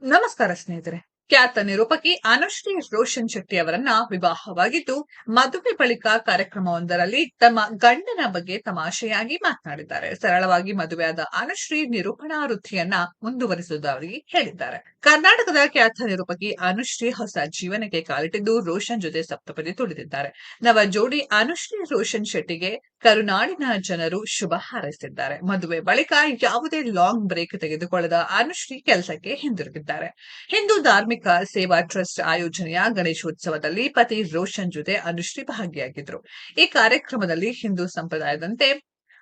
ನಮಸ್ಕಾರ ಸ್ನೇಹಿತರೆ. ಖ್ಯಾತ ನಿರೂಪಕಿ ಅನುಶ್ರೀ ರೋಷನ್ ಶೆಟ್ಟಿ ಅವರನ್ನ ವಿವಾಹವಾಗಿದ್ದು, ಮದುವೆ ಬಳಿಕ ಕಾರ್ಯಕ್ರಮವೊಂದರಲ್ಲಿ ತಮ್ಮ ಗಂಡನ ಬಗ್ಗೆ ತಮಾಷೆಯಾಗಿ ಮಾತನಾಡಿದ್ದಾರೆ. ಸರಳವಾಗಿ ಮದುವೆಯಾದ ಅನುಶ್ರೀ ನಿರೂಪಣಾ ವೃತ್ತಿಯನ್ನ ಮುಂದುವರಿಸುವುದಾಗಿ ಹೇಳಿದ್ದಾರೆ. ಕರ್ನಾಟಕದ ಖ್ಯಾತ ನಿರೂಪಕಿ ಅನುಶ್ರೀ ಹೊಸ ಜೀವನಕ್ಕೆ ಕಾಲಿಟ್ಟಿದ್ದು, ರೋಷನ್ ಜೊತೆ ಸಪ್ತಪದಿ ತುಳಿದಿದ್ದಾರೆ. ನವ ಜೋಡಿ ಅನುಶ್ರೀ ರೋಷನ್ ಶೆಟ್ಟಿಗೆ ಕರುನಾಡಿನ ಜನರು ಶುಭ ಹಾರೈಸಿದ್ದಾರೆ. ಮದುವೆ ಬಳಿಕ ಯಾವುದೇ ಲಾಂಗ್ ಬ್ರೇಕ್ ತೆಗೆದುಕೊಳ್ಳದ ಅನುಶ್ರೀ ಕೆಲಸಕ್ಕೆ ಹಿಂದಿರುಗಿದ್ದಾರೆ. ಹಿಂದೂ ಧಾರ್ಮಿಕ ಸೇವಾ ಟ್ರಸ್ಟ್ ಆಯೋಜನೆಯ ಗಣೇಶೋತ್ಸವದಲ್ಲಿ ಪತಿ ರೋಷನ್ ಜೊತೆ ಅನುಶ್ರೀ ಭಾಗಿಯಾಗಿದ್ರು. ಈ ಕಾರ್ಯಕ್ರಮದಲ್ಲಿ ಹಿಂದೂ ಸಂಪ್ರದಾಯದಂತೆ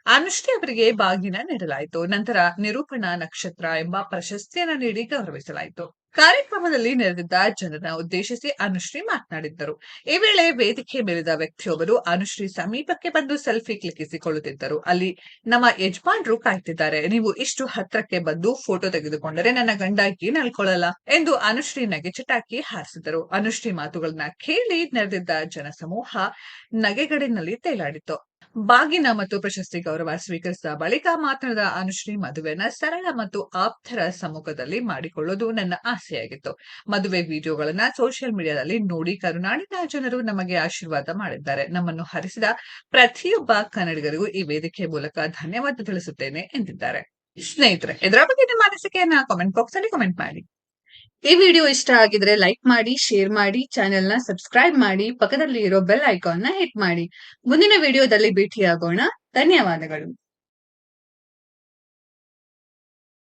ಅನುಶ್ರೀ ಅವರಿಗೆ ಬಾಗಿನ ನೀಡಲಾಯಿತು. ನಂತರ ನಿರೂಪಣಾ ನಕ್ಷತ್ರ ಎಂಬ ಪ್ರಶಸ್ತಿಯನ್ನು ನೀಡಿ ಗೌರವಿಸಲಾಯಿತು. ಕಾರ್ಯಕ್ರಮದಲ್ಲಿ ನೆರೆದಿದ್ದ ಜನರನ್ನ ಉದ್ದೇಶಿಸಿ ಅನುಶ್ರೀ ಮಾತನಾಡಿದ್ದರು. ಈ ವೇಳೆ ವೇದಿಕೆ ಮೇಲಿದ್ದ ವ್ಯಕ್ತಿಯೊಬ್ಬರು ಅನುಶ್ರೀ ಸಮೀಪಕ್ಕೆ ಬಂದು ಸೆಲ್ಫಿ ಕ್ಲಿಕ್ಕಿಸಿಕೊಳ್ಳುತ್ತಿದ್ದರು. ಅಲ್ಲಿ ನಮ್ಮ ಯಜಮಾನ್ರು ಕಾಯ್ತಿದ್ದಾರೆ, ನೀವು ಇಷ್ಟು ಹತ್ರಕ್ಕೆ ಬಂದು ಫೋಟೋ ತೆಗೆದುಕೊಂಡರೆ ನನ್ನ ಗಂಡ ಏನ್ ಅನ್ಕೊಳ್ಳಲ್ಲ ಎಂದು ಅನುಶ್ರೀ ನಗೆ ಚಟಾಕಿ ಹಾರಿಸಿದರು. ಅನುಶ್ರೀ ಮಾತುಗಳನ್ನ ಕೇಳಿ ನೆರೆದಿದ್ದ ಜನಸಮೂಹ ನಗೆಗಡಿನಲ್ಲಿ ತೇಲಾಡಿತು. ಬಾಗಿನ ಮತ್ತು ಪ್ರಶಸ್ತಿ ಗೌರವ ಸ್ವೀಕರಿಸಿದ ಬಳಿಕ ಮಾತನಾಡಿದ ಅನುಶ್ರೀ, ಮದುವೆನ ಸರಳ ಮತ್ತು ಆಪ್ತರ ಸಮ್ಮುಖದಲ್ಲಿ ಮಾಡಿಕೊಳ್ಳುವುದು ನನ್ನ ಆಸೆಯಾಗಿತ್ತು. ಮದುವೆ ವಿಡಿಯೋಗಳನ್ನ ಸೋಷಿಯಲ್ ಮೀಡಿಯಾದಲ್ಲಿ ನೋಡಿ ಕರುನಾಡಿನ ಜನರು ನಮಗೆ ಆಶೀರ್ವಾದ ಮಾಡಿದ್ದಾರೆ. ನಮ್ಮನ್ನು ಹರಿಸಿದ ಪ್ರತಿಯೊಬ್ಬ ಕನ್ನಡಿಗರಿಗೂ ಈ ವೇದಿಕೆ ಮೂಲಕ ಧನ್ಯವಾದ ತಿಳಿಸುತ್ತೇನೆ ಎಂದಿದ್ದಾರೆ. ಸ್ನೇಹಿತರೆ, ಇದರ ಬಗ್ಗೆ ನಿಮ್ಮ ಅನಿಸಿಕೆಯನ್ನ ಕಾಮೆಂಟ್ ಬಾಕ್ಸ್ ಅಲ್ಲಿ ಕಾಮೆಂಟ್ ಮಾಡಿ. ಈ ವಿಡಿಯೋ ಇಷ್ಟ ಆಗಿದ್ರೆ ಲೈಕ್ ಮಾಡಿ, ಶೇರ್ ಮಾಡಿ, ಚಾನೆಲ್ ನ ಸಬ್ಸ್ಕ್ರೈಬ್ ಮಾಡಿ, ಪಕ್ಕದಲ್ಲಿ ಇರೋ ಬೆಲ್ ಐಕಾನ್ ನ ಹಿಟ್ ಮಾಡಿ. ಮುಂದಿನ ವಿಡಿಯೋದಲ್ಲಿ ಭೇಟಿಯಾಗೋಣ. ಧನ್ಯವಾದಗಳು.